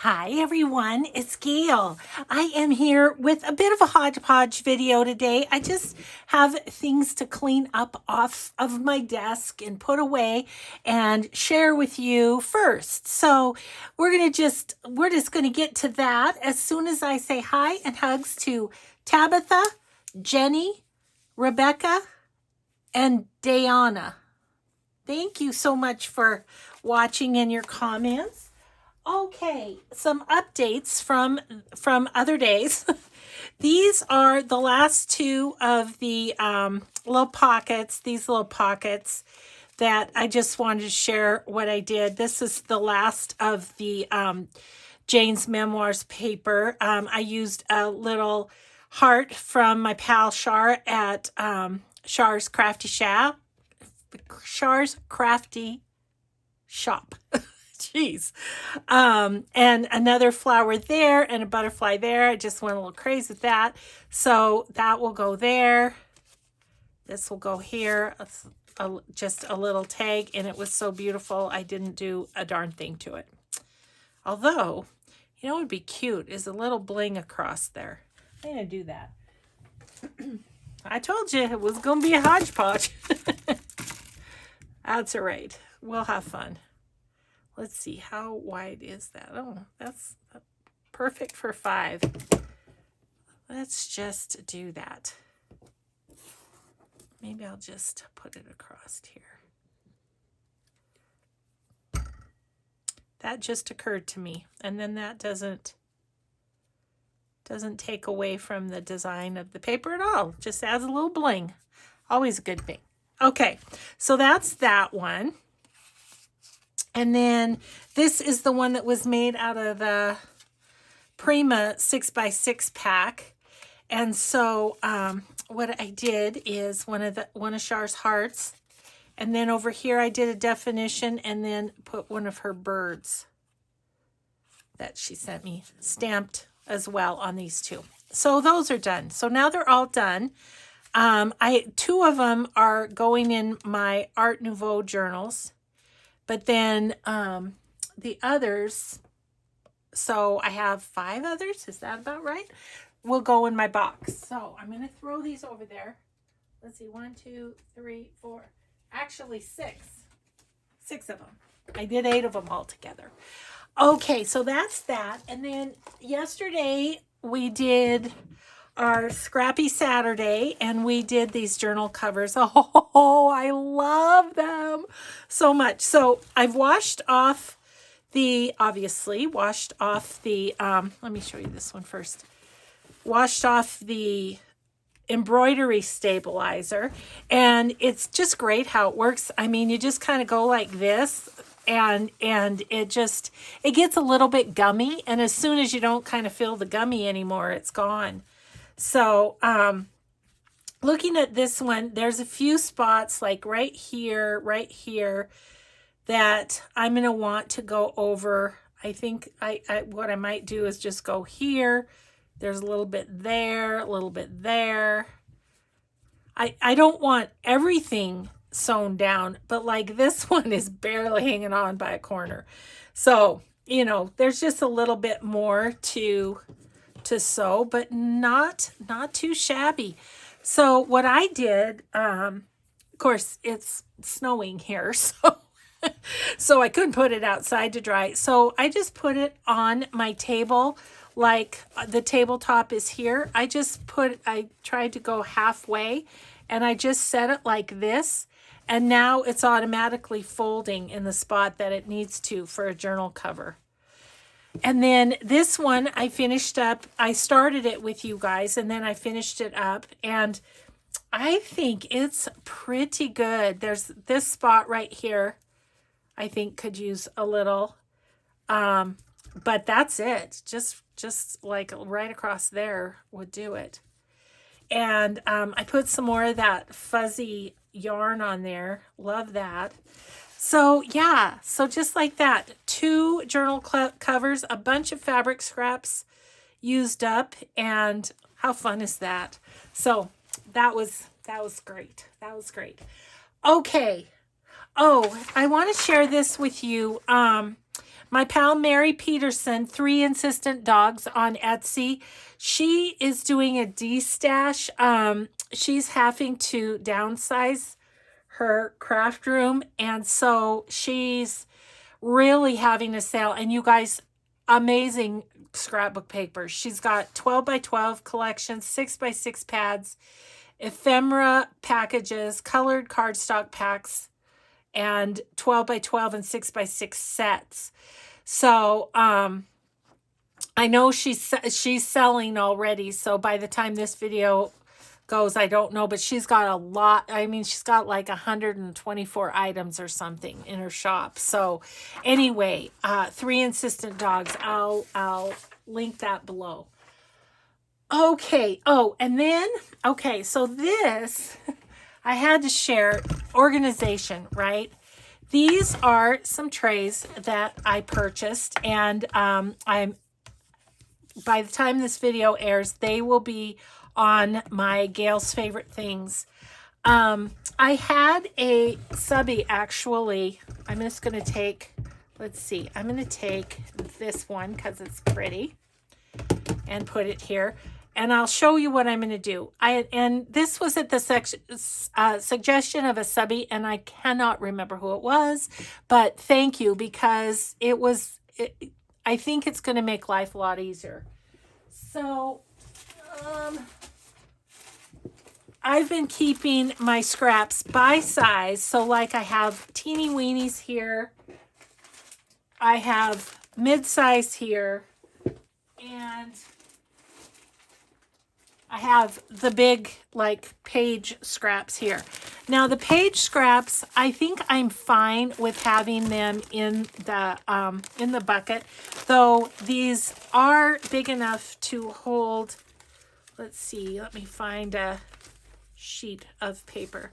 Hi everyone, it's Gail. I am here with a bit of a hodgepodge video today. I just have things to clean up off of my desk and put away and share with you first. So we're just gonna get to that as soon as I say hi and hugs to Tabitha, Jenny, Rebecca, and Dayana. Thank you so much for watching and your comments. Okay, some updates from other days. These are the last two of the little pockets, these little pockets that I just wanted to share what I did. This is the last of the Jane's Memoirs paper. I used a little heart from my pal Shar at Shar's Crafty Shop. Shar's Crafty Shop. Jeez. And another flower there and a butterfly there. I just went a little crazy with that. So that will go there. This will go here. Just a little tag. And it was so beautiful. I didn't do a darn thing to it. Although, you know what would be cute is a little bling across there. I'm going to do that. I told you it was going to be a hodgepodge. That's all right. We'll have fun. Let's see, how wide is that? Oh, that's perfect for 5. Let's just do that. Maybe I'll just put it across here. That just occurred to me. And then that doesn't take away from the design of the paper at all. Just adds a little bling. Always a good thing. Okay, so that's that one. And then this is the one that was made out of the Prima 6x6 pack. And so what I did is one of Shar's hearts. And then over here I did a definition and then put one of her birds that she sent me stamped as well on these two. So those are done. So now they're all done. 2 of them are going in my Art Nouveau journals. But then the others, so I have 5 others. Is that about right? Will go in my box. So I'm going to throw these over there. Let's see, 1, 2, 3, 4. Actually 6. 6 of them. I did 8 of them all together. Okay, so that's that. And then yesterday we did our Scrappy Saturday, and we did these journal covers. Oh, I love them so much. So I've washed off the, let me show you this one first. Washed off the embroidery stabilizer, and it's just great how it works. I mean, you just kind of go like this, and it gets a little bit gummy, and as soon as you don't kind of feel the gummy anymore, it's gone. So, looking at this one, there's a few spots like right here, that I'm going to want to go over. I think what I might do is just go here. There's a little bit there, a little bit there. I don't want everything sewn down, but like this one is barely hanging on by a corner. So, you know, there's just a little bit more to sew, but not too shabby. So what I did, of course it's snowing here, so I couldn't put it outside to dry. So I just put it on my table, like the tabletop is here. I tried to go halfway, and I just set it like this, and now it's automatically folding in the spot that it needs to for a journal cover. And then this one I finished up. I started it with you guys, and then I finished it up, and I think it's pretty good. There's this spot right here I think could use a little, but that's it. Just like right across there would do it. And I put some more of that fuzzy yarn on there. Love that. So yeah, so just like that, 2 journal covers, a bunch of fabric scraps used up, and how fun is that? So that was great. That was great. Okay. Oh, I want to share this with you. My pal Mary Peterson, 3 Insistent Dogs on Etsy. She is doing a de-stash. She's having to downsize her craft room, and so she's really having a sale. And you guys, amazing scrapbook papers. She's got 12 by 12 collections, 6 by 6 pads, ephemera packages, colored cardstock packs, and 12 by 12 and 6 by 6 sets. So I know she's selling already, so by the time this video goes, I don't know, but she's got a lot. I mean, she's got like 124 items or something in her shop. So anyway, 3 Insistent Dogs. I'll link that below. Okay. Oh, and then, okay, so this, I had to share organization, right? These are some trays that I purchased, and by the time this video airs, they will be on my Gail's Favorite Things. I had a subby, actually. I'm just going to take, let's see, I'm going to take this one because it's pretty and put it here. And I'll show you what I'm going to do. And this was at the suggestion of a subby, and I cannot remember who it was, but thank you, because I think it's going to make life a lot easier. So, I've been keeping my scraps by size. So like I have teeny weenies here. I have mid-size here. And I have the big like page scraps here. Now the page scraps, I think I'm fine with having them in the bucket, though these are big enough to hold. Let's see, let me find a sheet of paper.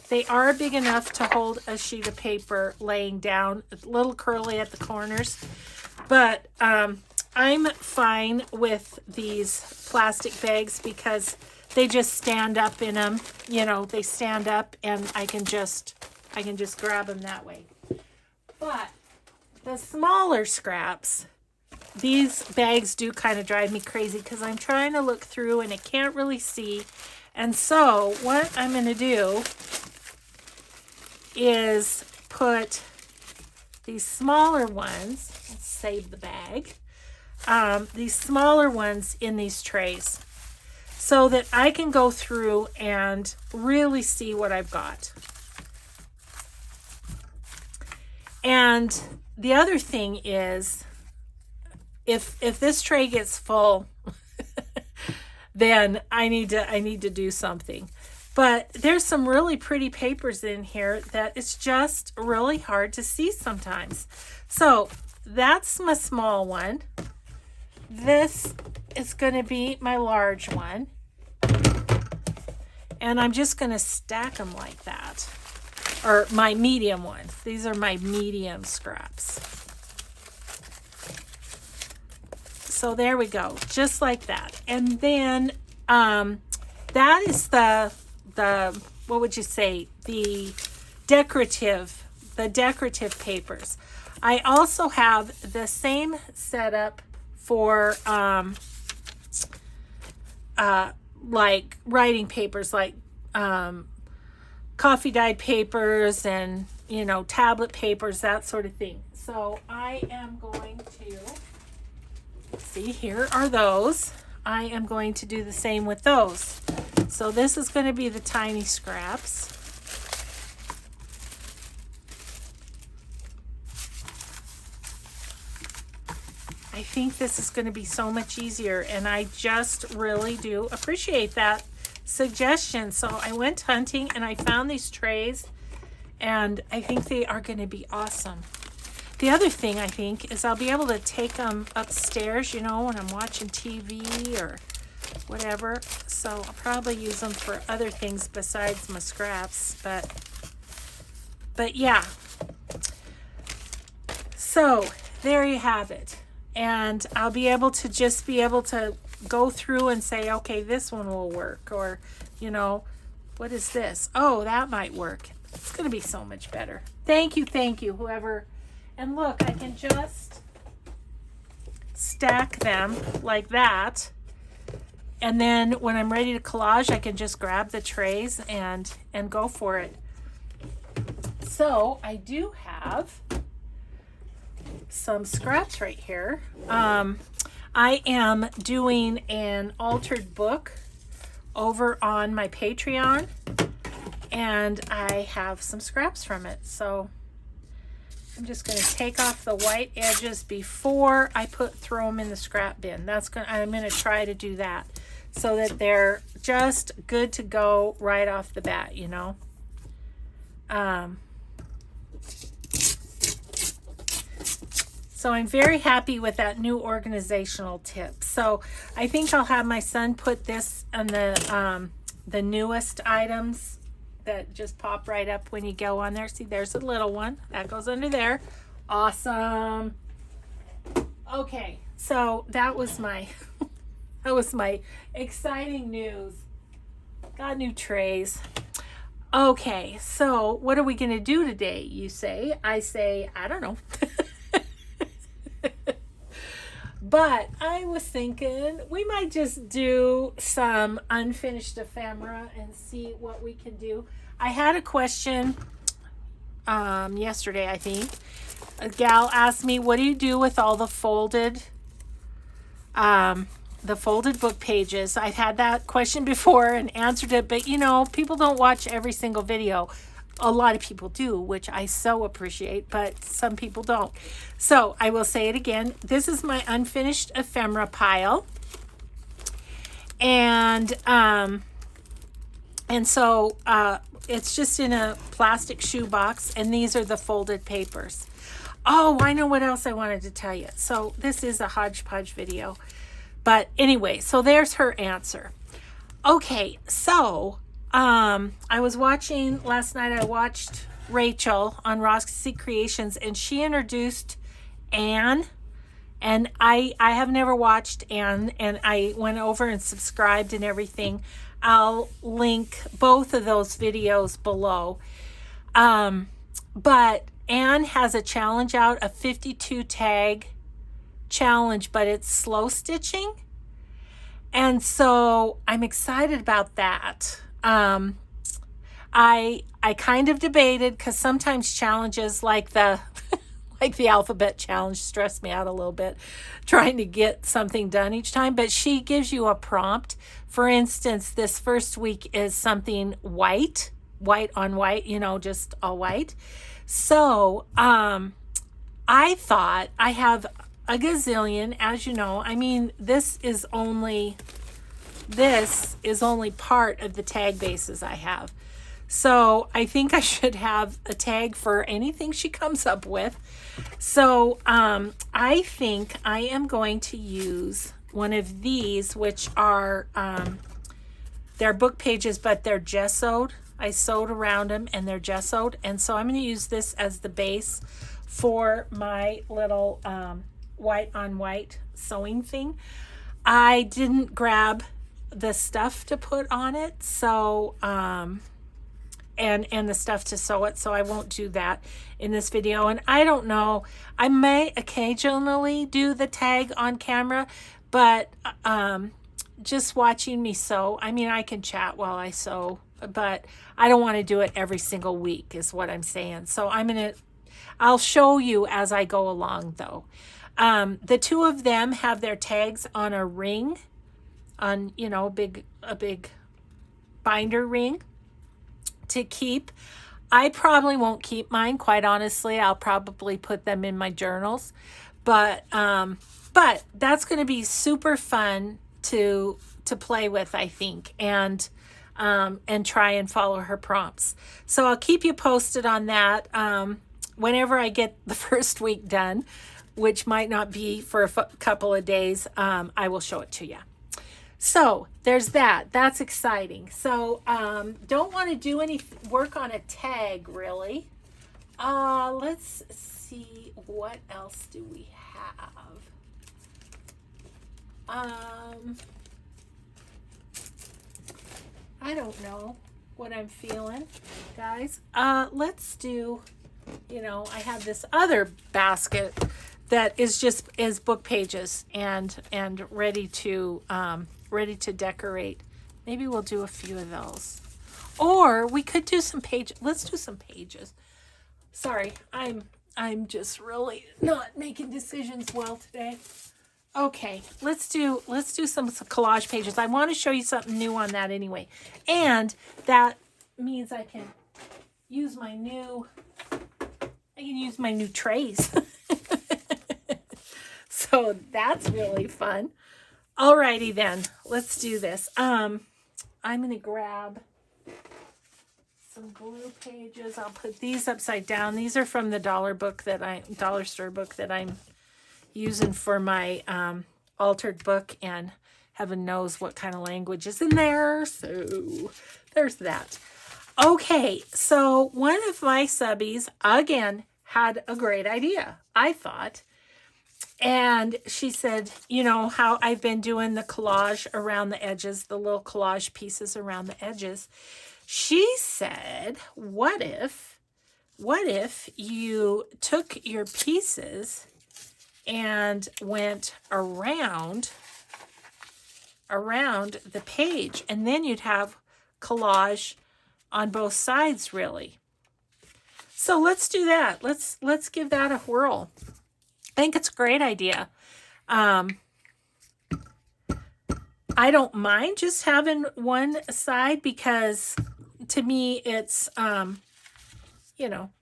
They are big enough to hold a sheet of paper laying down, a little curly at the corners, but I'm fine with these plastic bags because they just stand up in them. You know, they stand up, and I can just grab them that way. But the smaller scraps, these bags do kind of drive me crazy because I'm trying to look through and I can't really see. And so what I'm going to do is put these smaller ones, let's save the bag, these smaller ones in these trays so that I can go through and really see what I've got. And the other thing is, if this tray gets full, then I need to do something. But there's some really pretty papers in here that it's just really hard to see sometimes. So that's my small one. This is going to be my large one. And I'm just going to stack them like that. Or my medium ones. These are my medium scraps. So there we go, just like that. And then that is the what would you say, the decorative papers. I also have the same setup for like writing papers, like coffee dyed papers and, you know, tablet papers, that sort of thing. So I am going to see, here are those. I am going to do the same with those. So this is going to be the tiny scraps. I think this is going to be so much easier, and I just really do appreciate that suggestion. So I went hunting and I found these trays, and I think they are going to be awesome. The other thing I think is I'll be able to take them upstairs, you know, when I'm watching TV or whatever. So I'll probably use them for other things besides my scraps, but yeah. So there you have it. And I'll be able to just go through and say, okay, this one will work, or, you know, what is this? Oh, that might work. It's going to be so much better. Thank you, whoever. And look, I can just stack them like that. And then when I'm ready to collage, I can just grab the trays and go for it. So I do have some scraps right here. I am doing an altered book over on my Patreon, and I have some scraps from it. So I'm just going to take off the white edges before I throw them in the scrap bin. I'm going to try to do that so that they're just good to go right off the bat, you know. So I'm very happy with that new organizational tip. So I think I'll have my son put this on the newest items that just pop right up when you go on there. See, there's a little one that goes under there. Awesome. Okay, so that was my exciting news. Got new trays. Okay, so what are we gonna do today, you say? I say, I don't know. But I was thinking we might just do some unfinished ephemera and see what we can do. I had a question yesterday, I think. A gal asked me, what do you do with all the folded book pages? I've had that question before and answered it, but you know, people don't watch every single video. A lot of people do, which I so appreciate, but some people don't. So I will say it again. This is my unfinished ephemera pile. And so it's just in a plastic shoebox, and these are the folded papers. Oh, I know what else I wanted to tell you. So this is a hodgepodge video. But anyway, so there's her answer. Okay, so I was watching last night. I watched Rachel on Roxy Creations, and she introduced Anne, and I have never watched Anne, and I went over and subscribed and everything. I'll link both of those videos below. But Anne has a challenge out, a 52 tag challenge, but it's slow stitching, and so I'm excited about that. I kind of debated, because sometimes challenges like the like the alphabet challenge stress me out a little bit trying to get something done each time, but she gives you a prompt. For instance, this first week is something white on white, you know, just all white. So I thought, I have a gazillion, as you know. I mean, this is only part of the tag bases I have. So I think I should have a tag for anything she comes up with. So I think I am going to use one of these, which are, they're book pages, but they're gessoed. I sewed around them and they're gessoed. And so I'm going to use this as the base for my little white on white sewing thing. I didn't grab the stuff to put on it, so and the stuff to sew it, so I won't do that in this video. And I don't know, I may occasionally do the tag on camera, but just watching me sew, I mean, I can chat while I sew, but I don't want to do it every single week is what I'm saying. So I'll show you as I go along though. The two of them have their tags on a ring, on, you know, a big binder ring to keep. I probably won't keep mine, quite honestly. I'll probably put them in my journals, but that's going to be super fun to play with, I think, and try and follow her prompts. So I'll keep you posted on that whenever I get the first week done, which might not be for a couple of days. I will show it to you. So there's that. That's exciting. So don't want to do any work on a tag, really. Let's see, what else do we have? I don't know what I'm feeling, guys. Let's do, you know, I have this other basket that is book pages and ready to decorate. Maybe we'll do a few of those. Or we could do some pages. Let's do some pages. Sorry, I'm just really not making decisions well today. Okay, let's do some collage pages. I want to show you something new on that anyway. And that means I can use my new trays. So that's really fun. Alrighty then, let's do this. I'm gonna grab some glue pages. I'll put these upside down. These are from the dollar store book that I'm using for my altered book, and heaven knows what kind of language is in there. So there's that. Okay, so one of my subbies again had a great idea, I thought. And she said, you know how I've been doing the collage around the edges, the little collage pieces around the edges. She said, what if you took your pieces and went around the page, and then you'd have collage on both sides, really. So let's do that. Let's give that a whirl. I think it's a great idea. I don't mind just having one side, because to me it's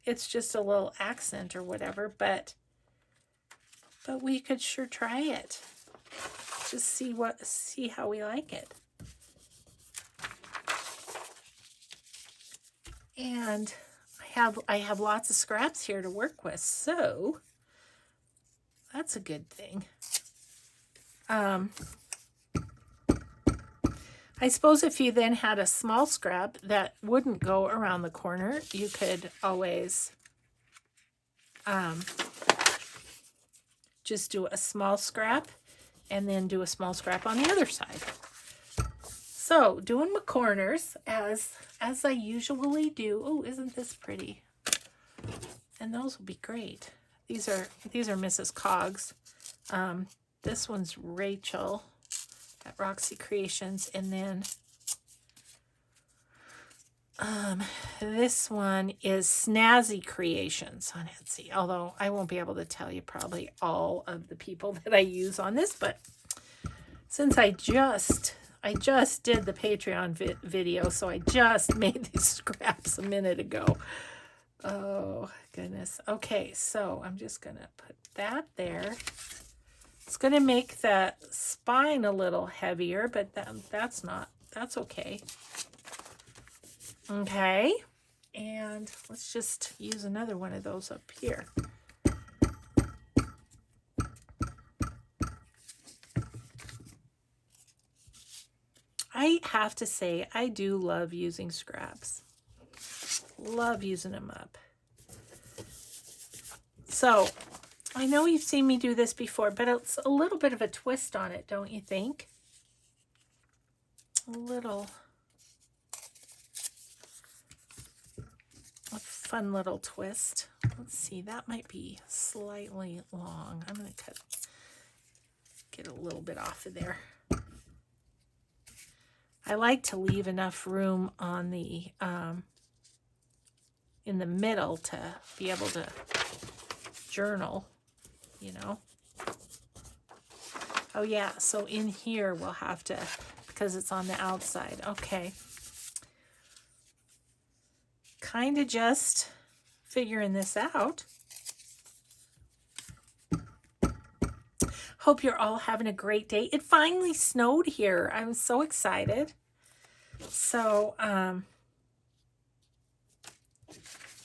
it's just a little accent or whatever, but we could sure try it. Just see how we like it. And I have lots of scraps here to work with, so that's a good thing. I suppose if you then had a small scrap that wouldn't go around the corner, you could always just do a small scrap and then do a small scrap on the other side. So doing my corners as I usually do. Oh, isn't this pretty? And those will be great. These are Mrs. Coggs. This one's Rachel at Roxy Creations, and then this one is Snazzy Creations on Etsy. Although I won't be able to tell you probably all of the people that I use on this, but since I just did the Patreon video, so I just made these scraps a minute ago. Oh, goodness. Okay, so I'm just going to put that there. It's going to make the spine a little heavier, but that's okay. Okay, and let's just use another one of those up here. I have to say, I do love using scraps. Love using them up. So, I know you've seen me do this before, but it's a little bit of a twist on it, don't you think? A fun little twist. Let's see, that might be slightly long. I'm going to get a little bit off of there. I like to leave enough room on the in the middle to be able to journal, you know. Oh yeah, so in here we'll have to, because it's on the outside. Okay. Kind of just figuring this out. Hope you're all having a great day. It finally snowed here. I'm so excited. So,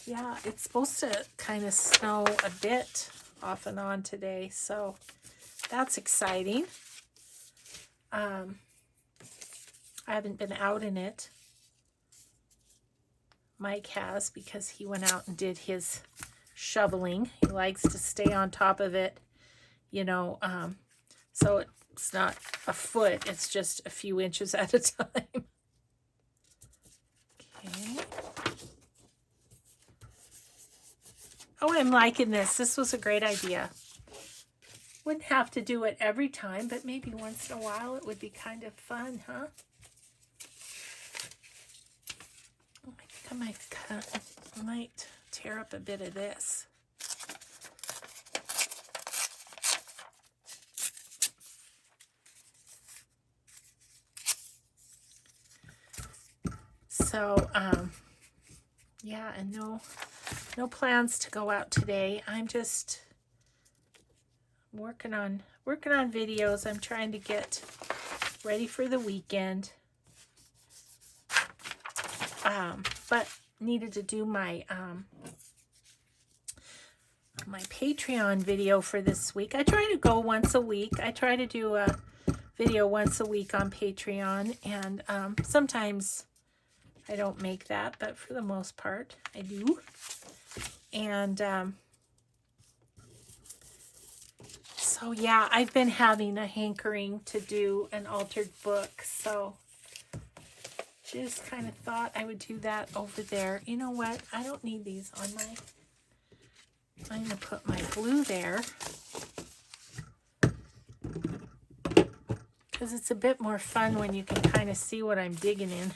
yeah, it's supposed to kind of snow a bit off and on today. So that's exciting. I haven't been out in it. Mike has, because he went out and did his shoveling. He likes to stay on top of it, you know, so it's not a foot, it's just a few inches at a time. Okay. Oh, I'm liking this. This was a great idea. Wouldn't have to do it every time, but maybe once in a while it would be kind of fun, huh? I think I might tear up a bit of this. So, yeah, and no plans to go out today. I'm just working on videos. I'm trying to get ready for the weekend. But needed to do my my Patreon video for this week. I try to go once a week. I try to do a video once a week on Patreon, and sometimes I don't make that, but for the most part I do. And so yeah, I've been having a hankering to do an altered book, so just kind of thought I would do that over there. You know what? I don't need these on my... I'm going to put my glue there because it's a bit more fun when you can kind of see what I'm digging in.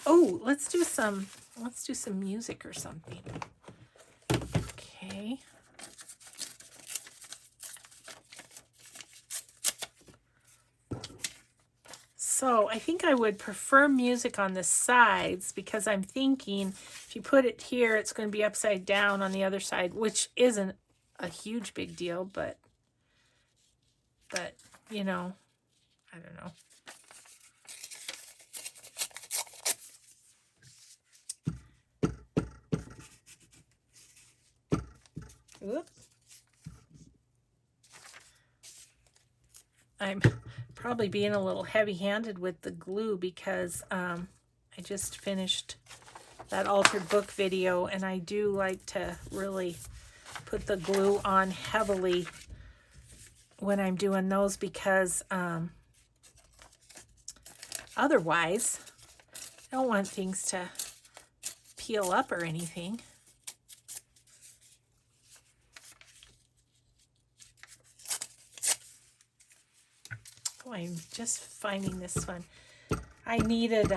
Oh, let's do some music or something. Okay. So I think I would prefer music on the sides because I'm thinking if you put it here, it's going to be upside down on the other side, which isn't a huge big deal, but you know, I don't know. Oops. I'm probably being a little heavy-handed with the glue because I just finished that altered book video, and I do like to really put the glue on heavily when I'm doing those because otherwise I don't want things to peel up or anything. Oh, I'm just finding this one. I needed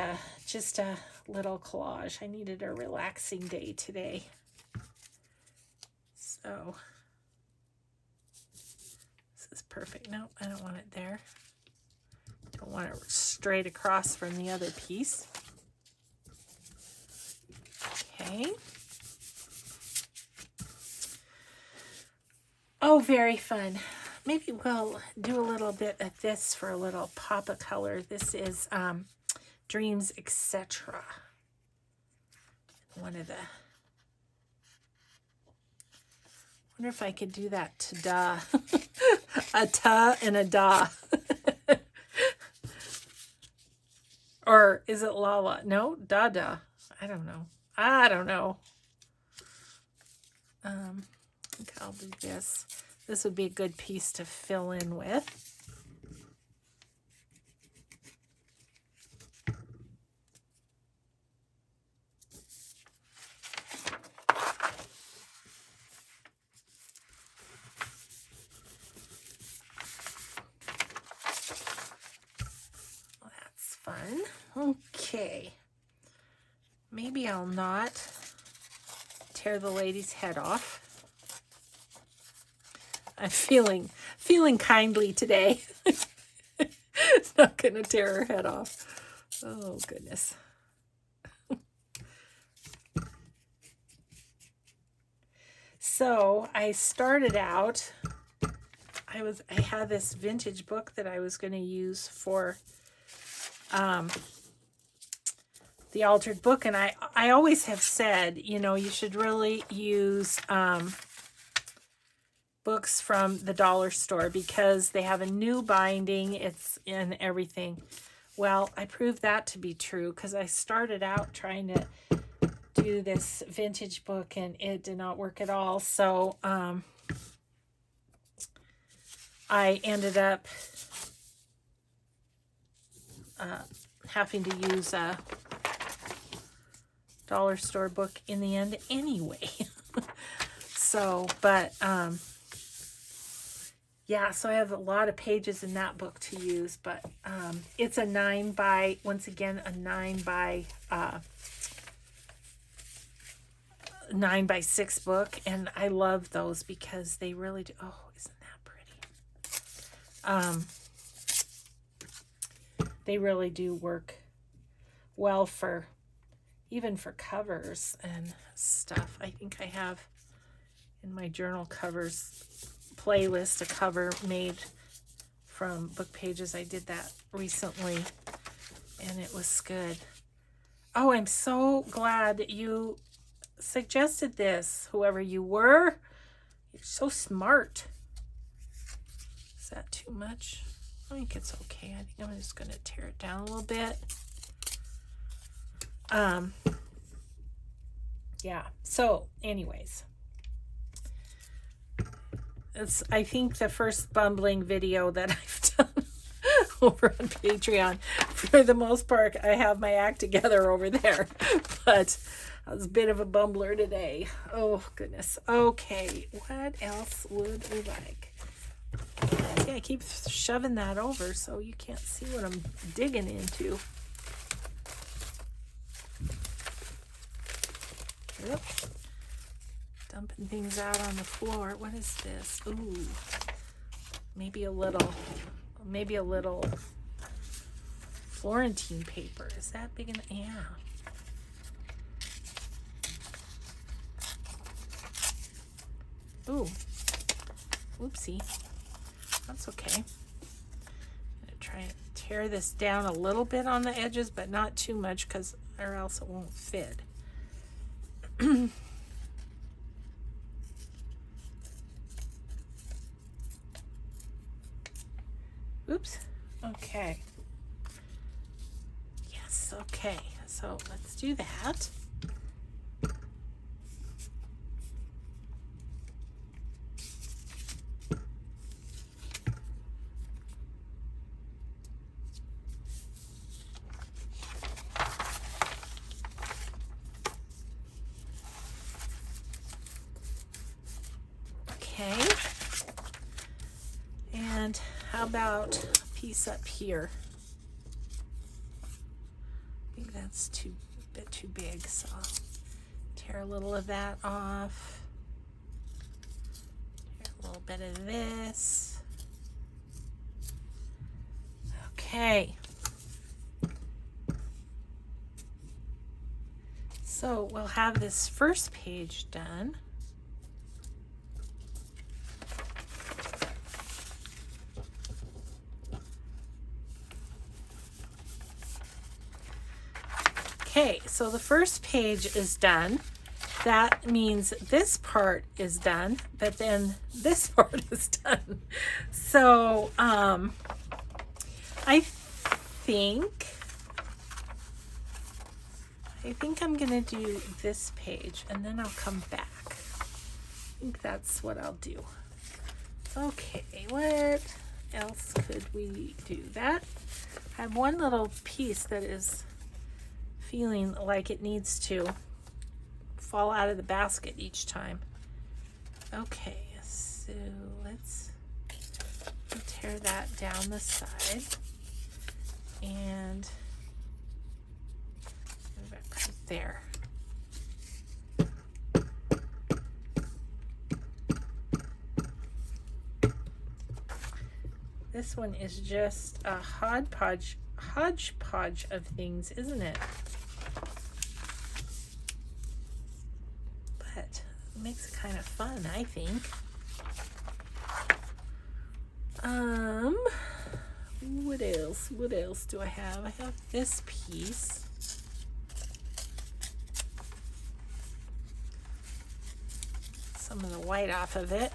just a little collage. I needed a relaxing day today. So this is perfect. No, I don't want it there. Don't want it straight across from the other piece. Okay. Oh, very fun. Maybe we'll do a little bit of this for a little pop of color. This is Dreams, Etc. One of the... wonder if I could do that ta-da. A ta and a da. Or is it la-la? No, da-da. I don't know. I think I'll do this. This would be a good piece to fill in with. Well, that's fun. Okay. Maybe I'll not tear the lady's head off. I'm feeling kindly today. It's not going to tear her head off. Oh, goodness. So I started out, I had this vintage book that I was going to use for the altered book. And I always have said, you know, you should really use books from the dollar store because they have a new binding, it's in everything. Well, I proved that to be true because I started out trying to do this vintage book and it did not work at all. So I ended up having to use a dollar store book in the end anyway. So, but yeah, so I have a lot of pages in that book to use, but it's a 9 by, once again, a 9 by 9 by 6 book, and I love those because they really do. Oh, isn't that pretty? They really do work well for, even for covers and stuff. I think I have in my journal covers playlist a cover made from book pages. I did that recently and it was good. Oh, I'm so glad that you suggested this, whoever you were. You're so smart. Is that too much? I think it's okay. I think I'm just going to tear it down a little bit. Yeah, so anyways, it's, I think, the first bumbling video that I've done over on Patreon. For the most part, I have my act together over there, but I was a bit of a bumbler today. Oh goodness. Okay, what else would we like? See, I keep shoving that over so you can't see what I'm digging into. Yep. Dumping things out on the floor. What is this? Ooh, maybe a little Florentine paper. Is that big enough? Yeah. Ooh, oopsie. That's okay. I'm gonna try and tear this down a little bit on the edges, but not too much, because or else it won't fit. Oops. Okay. Yes, okay. So let's do that. Okay. And how about a piece up here? I think that's a bit too big, so I'll tear a little of that off. Tear a little bit of this. Okay. So we'll have this first page done. Okay, so the first page is done. That means this part is done, but then this part is done. So I think I'm gonna do this page and then I'll come back. I think that's what I'll do. Okay, what else could we do? That I have one little piece that is feeling like it needs to fall out of the basket each time. Okay, so let's tear that down the side and move it right there. This one is just a hodgepodge of things, isn't it? But it makes it kind of fun, I think. What else do I have? I have this piece. Some of the white off of it.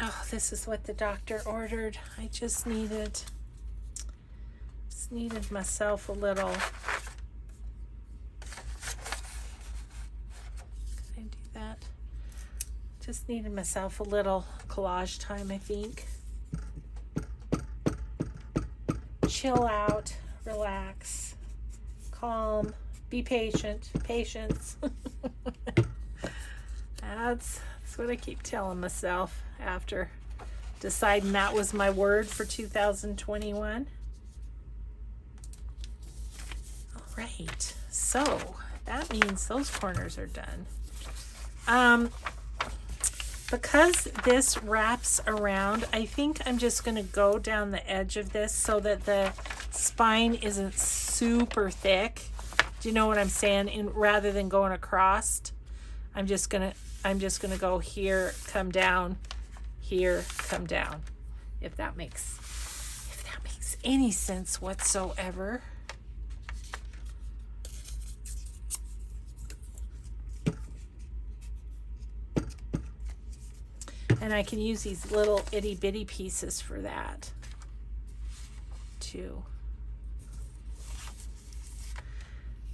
Oh, this is what the doctor ordered. I just needed myself a little. Can I do that? Just needed myself a little collage time, I think. Chill out, relax, calm, be patient, patience. That's what I keep telling myself after deciding that was my word for 2021. All right, so that means those corners are done. Because this wraps around, I think I'm just going to go down the edge of this so that the spine isn't super thick. Do you know what I'm saying? And rather than going across, I'm just gonna go here, come down, here, come down. If that makes any sense whatsoever. And I can use these little itty bitty pieces for that too.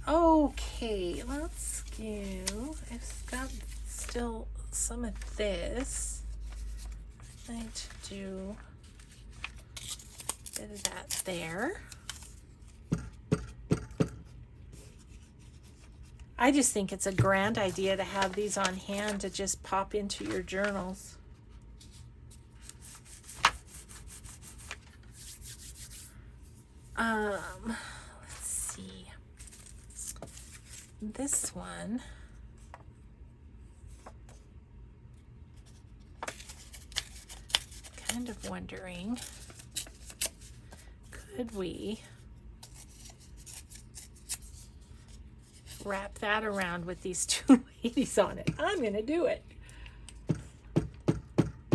Okay, let's go. I've got still some of this. I might do a bit of that there. I just think it's a grand idea to have these on hand to just pop into your journals. Let's see. This one. Kind of wondering, could we wrap that around with these two ladies on it? I'm going to do it.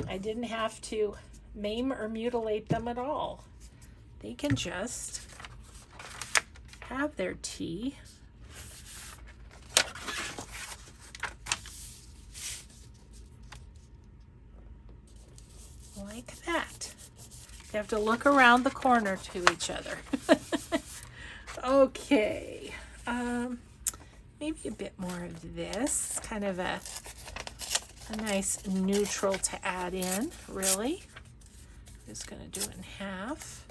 I didn't have to maim or mutilate them at all. They can just have their tea. Like that. You have to look around the corner to each other. Okay. Maybe a bit more of this. Kind of a nice neutral to add in, really. Just going to do it in half.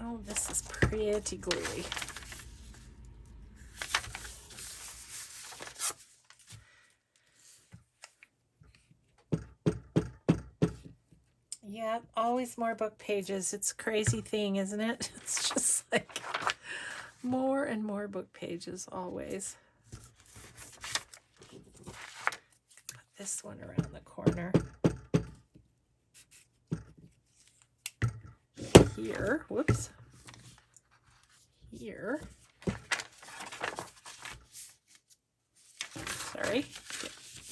Oh, this is pretty gluey. Yeah, always more book pages. It's a crazy thing, isn't it? It's just like more and more book pages always. Put this one around the corner. Here, whoops. Here. Sorry,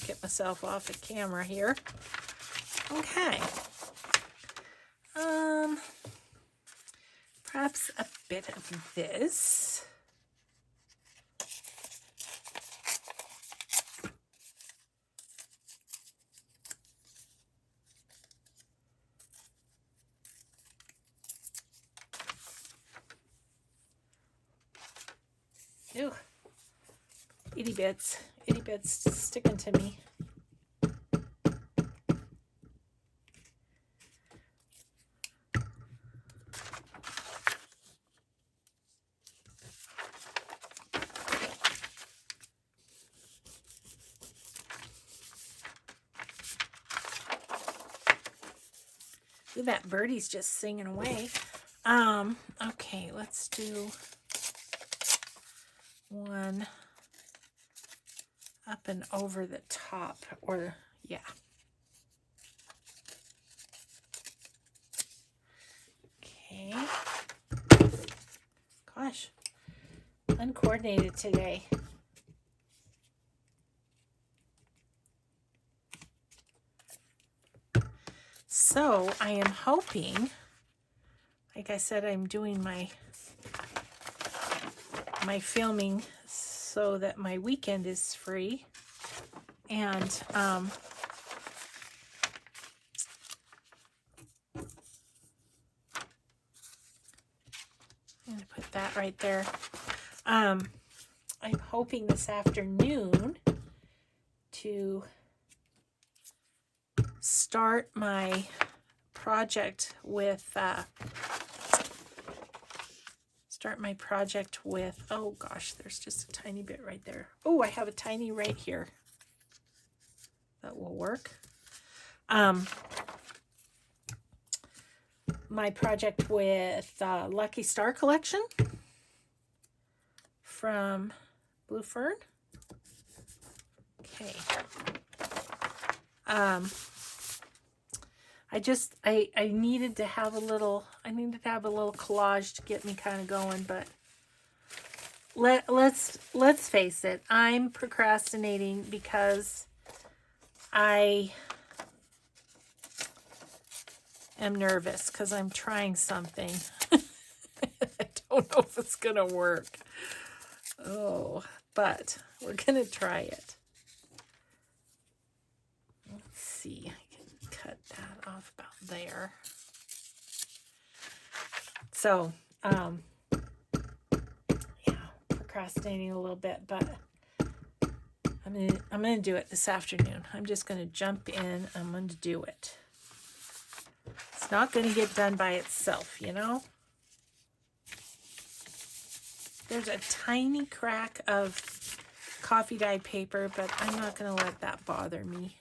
get myself off the camera here. Okay. Perhaps a bit of this. Ew. Itty bits sticking to me. Ooh, that birdie's just singing away. Okay, let's do one up and over the top, or yeah. Okay. Gosh, uncoordinated today. So I am hoping, like I said, I'm doing my filming so that my weekend is free, and I'm gonna put that right there. I'm hoping this afternoon to start my project with start my project with, oh gosh, there's just a tiny bit right there. Oh, I have a tiny right here. That will work. My project with Lucky Star Collection from Blue Fern. Okay. I needed to have a little collage to get me kind of going, but let's face it, I'm procrastinating because I am nervous because I'm trying something. I don't know if it's gonna work. Oh, but we're gonna try it. Let's see, I can cut that off about there. So, yeah, procrastinating a little bit, but I'm gonna do it this afternoon. I'm just gonna jump in. I'm gonna do it. It's not gonna get done by itself, you know. There's a tiny crack of coffee dyed paper, but I'm not gonna let that bother me.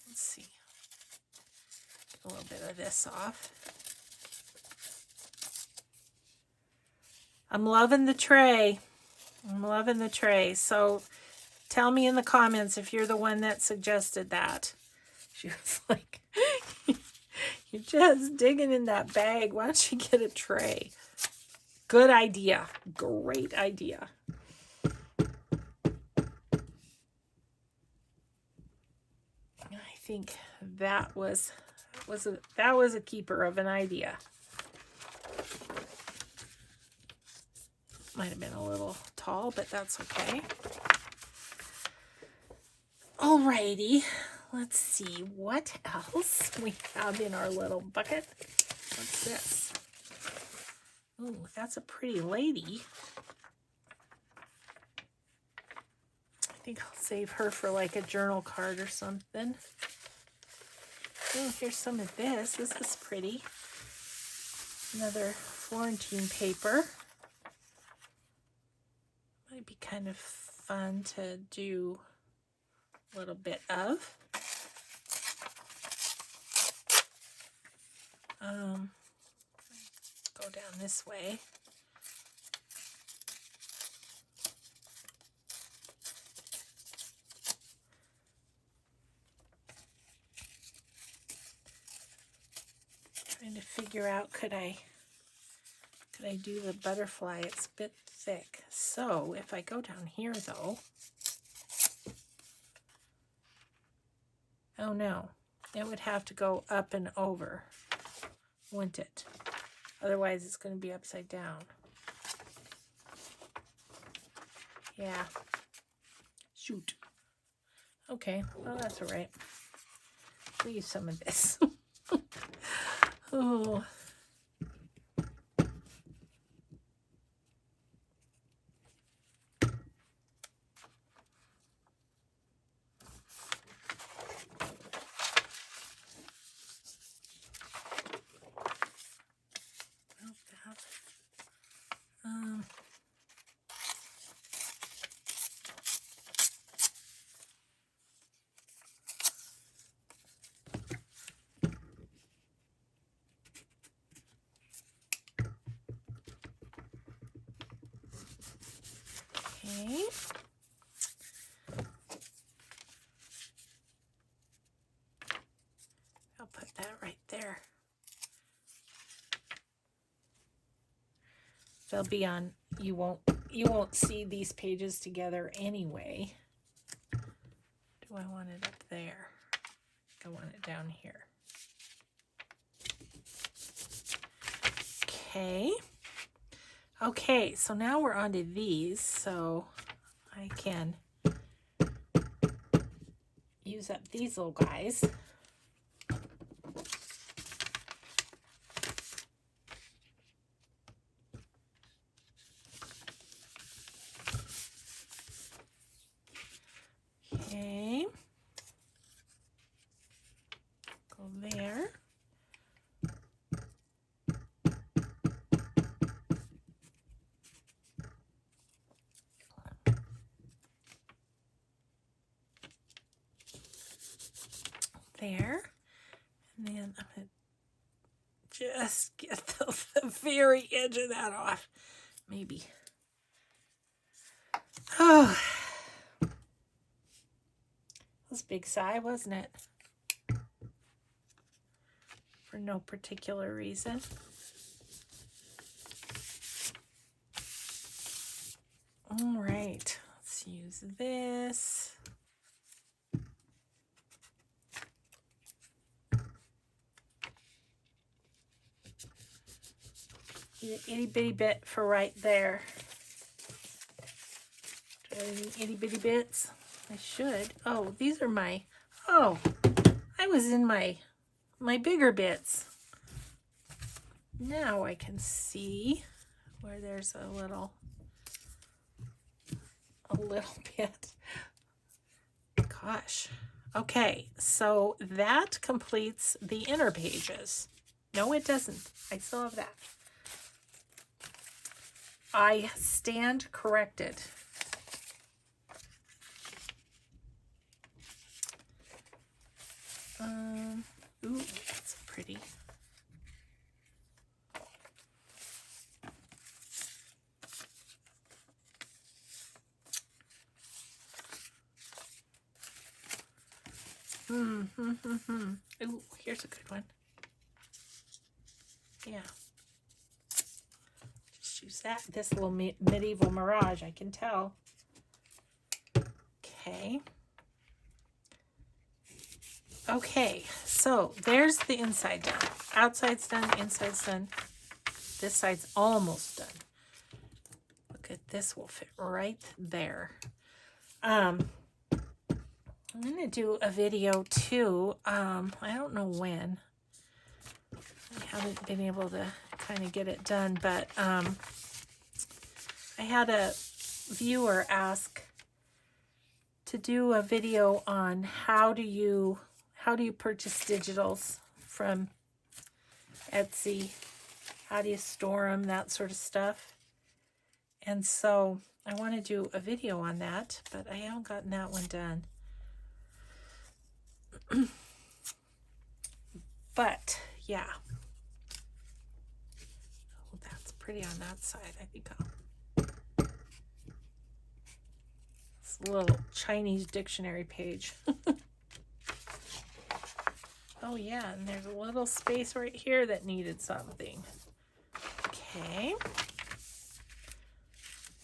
Let's see. Get a little bit of this off. I'm loving the tray. I'm loving the tray. So tell me in the comments if you're the one that suggested that. She was like, you're just digging in that bag. Why don't you get a tray? Good idea. Great idea. I think that was a keeper of an idea. Might have been a little tall, but that's okay. Alrighty, let's see what else we have in our little bucket. What's this? Oh, that's a pretty lady. I think I'll save her for like a journal card or something. Oh, here's some of this. This is pretty. Another Florentine paper. Might be kind of fun to do a little bit of. Go down this way. Trying to figure out, could I do the butterfly? It's a bit thick. So if I go down here though, oh no, it would have to go up and over, wouldn't it? Otherwise it's going to be upside down. Yeah. Shoot. Okay, well that's all right. We'll use some of this. Oh. Okay. I'll put that right there. They'll be on, you won't see these pages together anyway. Do I want it up there? I want it down here. Okay. Okay, so now we're on to these, so I can use up these little guys. there. And then I'm going to just get the very edge of that off. Maybe. Oh. That was a big sigh, wasn't it? For no particular reason. All right, let's use this. Need an itty bitty bit for right there. Do I have any itty bitty bits? I should. Oh, these are my, oh, I was in my bigger bits. Now I can see where there's a little bit. Gosh. Okay, so that completes the inner pages. No, it doesn't. I still have that. I stand corrected. Ooh, that's pretty. Ooh, here's a good one. Yeah. Just use that. This little medieval mirage, I can tell. Okay. Okay, so there's the inside done. Outside's done, inside's done. This side's almost done. Look at this, will fit right there. I'm going to do a video too. I don't know when. I haven't been able to kind of get it done, but I had a viewer ask to do a video on how do you purchase digitals from Etsy, how do you store them, that sort of stuff. And so I want to do a video on that, but I haven't gotten that one done. But yeah, oh, that's pretty on that side. I think it's a little Chinese dictionary page. Oh yeah, and there's a little space right here that needed something. Okay,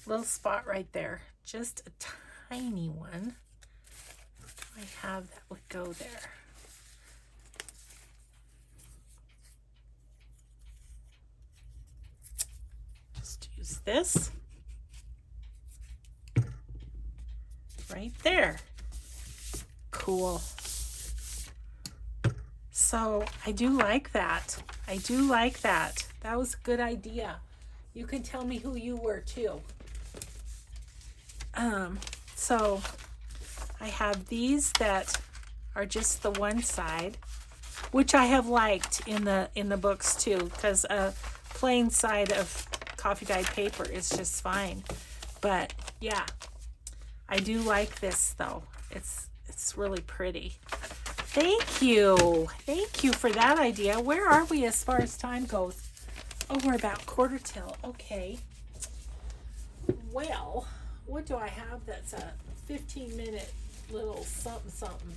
little spot right there, just a tiny one. I have that would go there. Just use this right there. Cool. So I do like that. I do like that. That was a good idea. You can tell me who you were too. So I have these that are just the one side, which I have liked in the books too, because a plain side of coffee dyed paper is just fine. But yeah, I do like this though. It's really pretty. Thank you for that idea. Where are we as far as time goes? Oh, we're about quarter till. Okay. Well, what do I have that's a 15-minute little something something?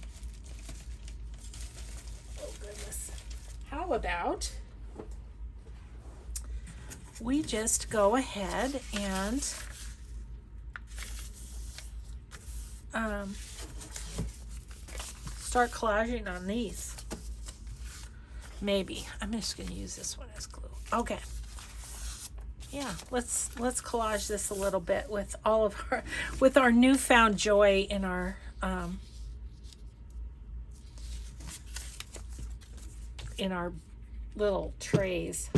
Oh goodness. How about we just go ahead and start collaging on these. Maybe. I'm just going to use this one as glue. Okay. Yeah, let's collage this a little bit with all of our newfound joy in our little trays.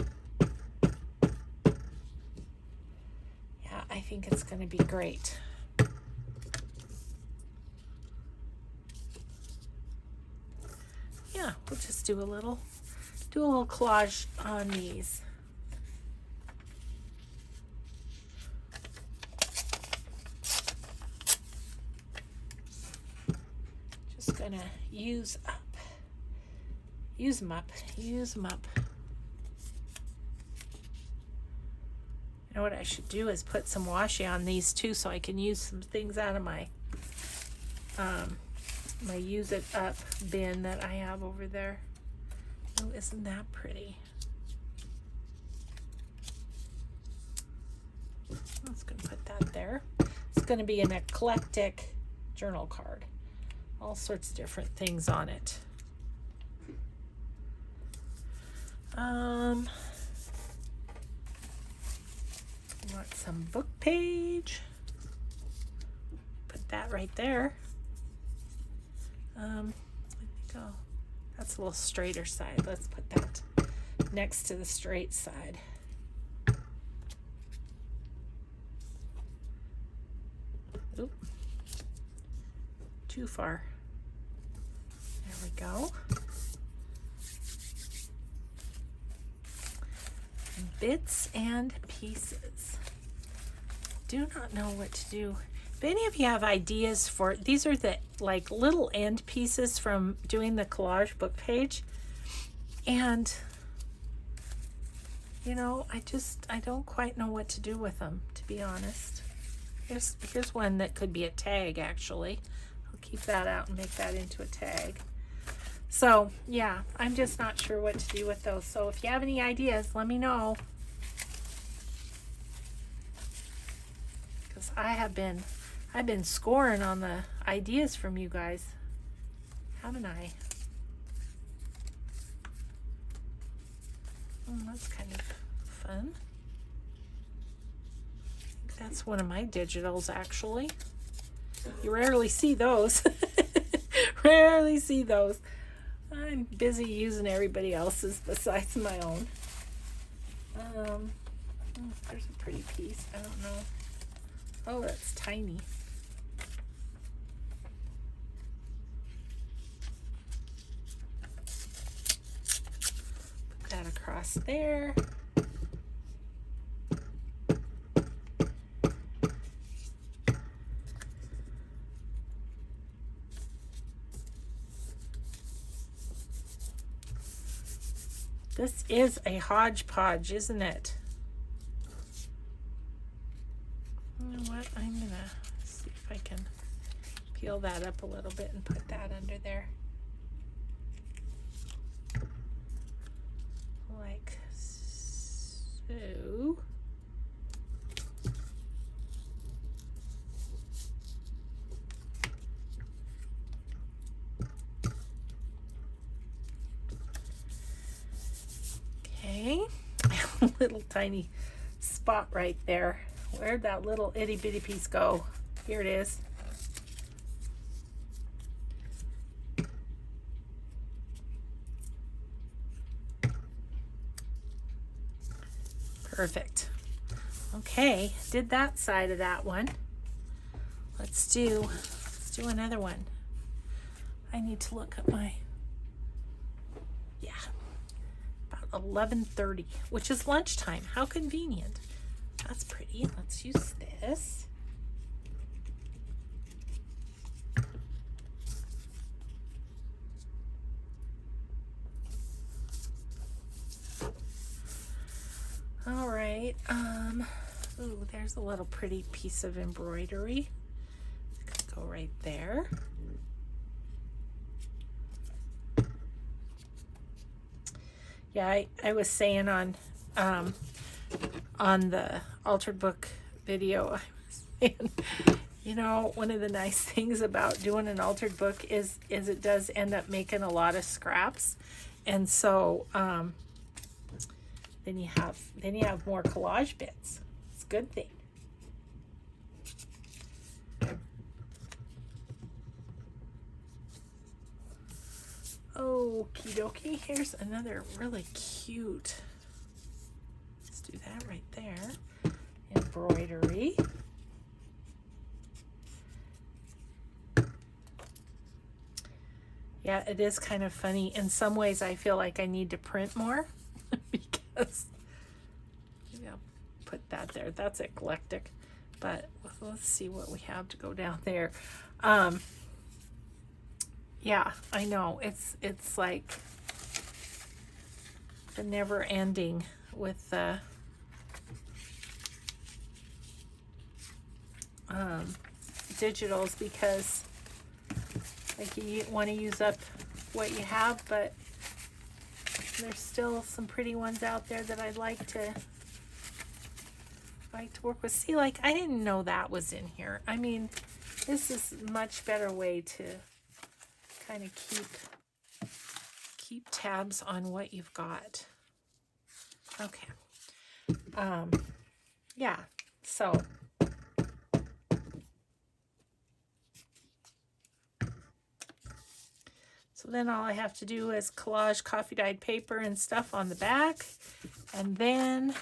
Yeah, I think it's going to be great. Yeah, we'll just do a little collage on these. Just gonna use up Use them up. Use them up. You know what I should do is put some washi on these too, so I can use some things out of my my use it up bin that I have over there. Oh, isn't that pretty? I'm just going to put that there. It's going to be an eclectic journal card. All sorts of different things on it. Want some book page. Put that right there. Let me go. That's a little straighter side. Let's put that next to the straight side. Oop. Too far. There we go. Bits and pieces. Do not know what to do. If any of you have ideas for, these are the like little end pieces from doing the collage book page, and you know, I don't quite know what to do with them, to be honest. Here's one that could be a tag, actually. I'll keep that out and make that into a tag. So yeah, I'm just not sure what to do with those. So if you have any ideas, let me know. Because I've been scoring on the ideas from you guys, haven't I? Oh, that's kind of fun. I think that's one of my digitals, actually. You rarely see those. Rarely see those. I'm busy using everybody else's besides my own. Oh, there's a pretty piece. I don't know. Oh, that's tiny. Put that across there. This is a hodgepodge, isn't it? You know what? I'm gonna see if I can peel that up a little bit and put that under there. Like so. Okay, a little tiny spot right there. Where'd that little itty bitty piece go? Here it is. Perfect. Okay, did that side of that one. Let's do another one. I need to look at my, yeah, about 11:30, which is lunchtime. How convenient. That's pretty. Let's use this. All right. Ooh, there's a little pretty piece of embroidery. It's gonna go right there. Yeah, I was saying on the altered book video, I was saying, you know, one of the nice things about doing an altered book is it does end up making a lot of scraps, and so then you have more collage bits. It's a good thing. Okie dokie. Here's another really cute. Let's do that right there. Embroidery. Yeah, it is kind of funny. In some ways, I feel like I need to print more because maybe I'll put that there. That's eclectic. But let's see what we have to go down there. Yeah, I know. It's like the never ending with digitals, because like you want to use up what you have, but there's still some pretty ones out there that I'd like to work with. See, like I didn't know that was in here. I mean, this is a much better way to kind of keep tabs on what you've got. Okay. Yeah. So then all I have to do is collage coffee dyed paper and stuff on the back, and then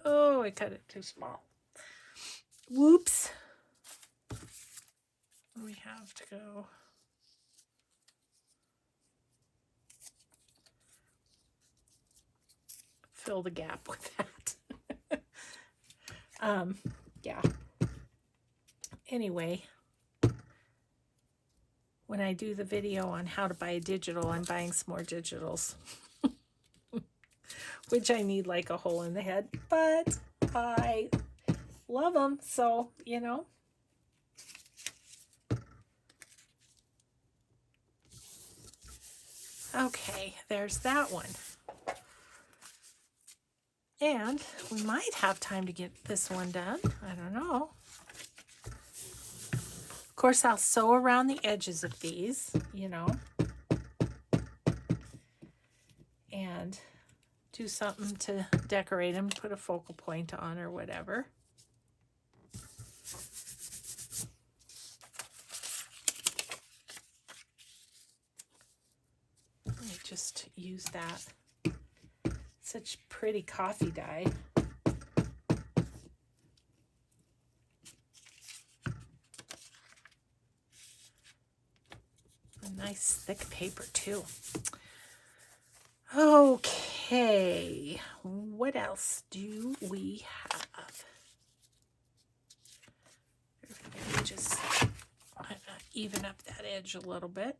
oh, I cut it too small. Whoops. We have to go. Fill the gap with that. Yeah. Anyway, when I do the video on how to buy a digital, I'm buying some more digitals. Which I need like a hole in the head, but I love them, so, you know. Okay, there's that one. And we might have time to get this one done. I don't know. Of course, I'll sew around the edges of these, you know, and do something to decorate them, put a focal point on or whatever. Let me just use that. Such pretty coffee dye. A nice thick paper too. Okay, what else do we have? Just even up that edge a little bit.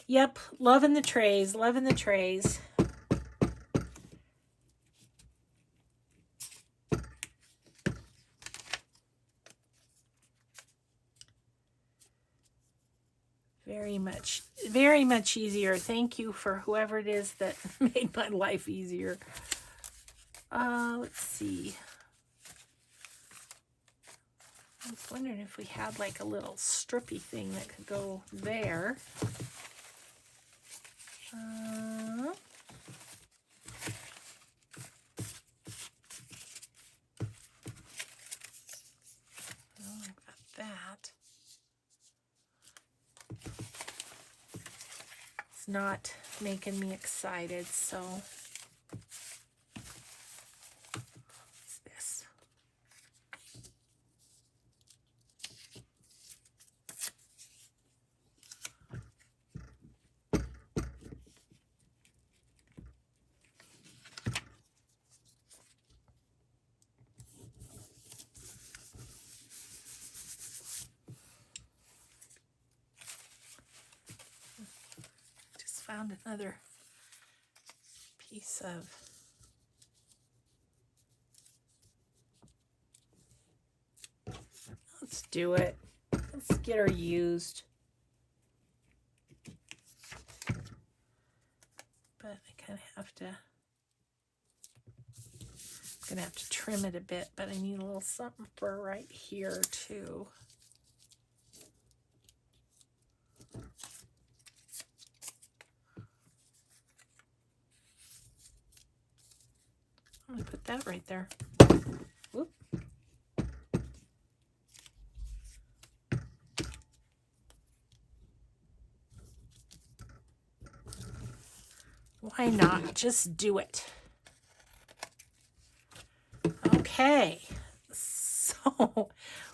Yep, loving the trays, loving the trays. Very much easier. Thank you for whoever it is that made my life easier. Let's see. I was wondering if we had like a little strippy thing that could go there. Oh, I've got that. It's not making me excited, so what's this? Found another piece of let's do it. Let's get her used. But I kind of have to, I'm gonna have to trim it a bit, but I need a little something for right here too. I'm going to put that right there. Whoop. Why not? Just do it. Okay. So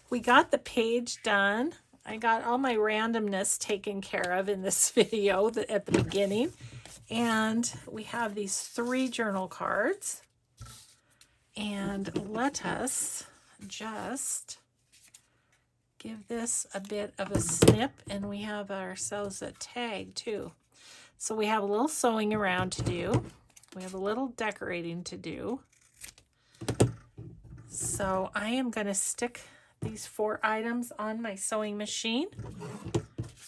we got the page done. I got all my randomness taken care of in this video at the beginning. And we have these 3 journal cards. And let us just give this a bit of a snip, and we have ourselves a tag too. So we have a little sewing around to do. We have a little decorating to do. So I am going to stick these 4 items on my sewing machine.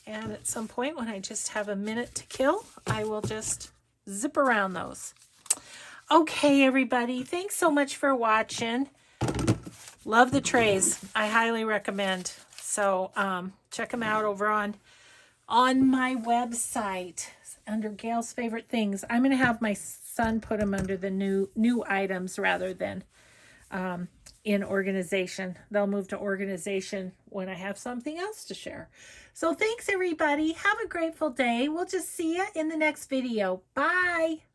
And at some point when I just have a minute to kill, I will just zip around those. Okay, everybody, thanks so much for watching. Love the trays. I highly recommend. So check them out over on my website under Gail's Favorite Things. I'm going to have my son put them under the new items rather than in organization. They'll move to organization when I have something else to share. So thanks, everybody. Have a grateful day. We'll just see you in the next video. Bye.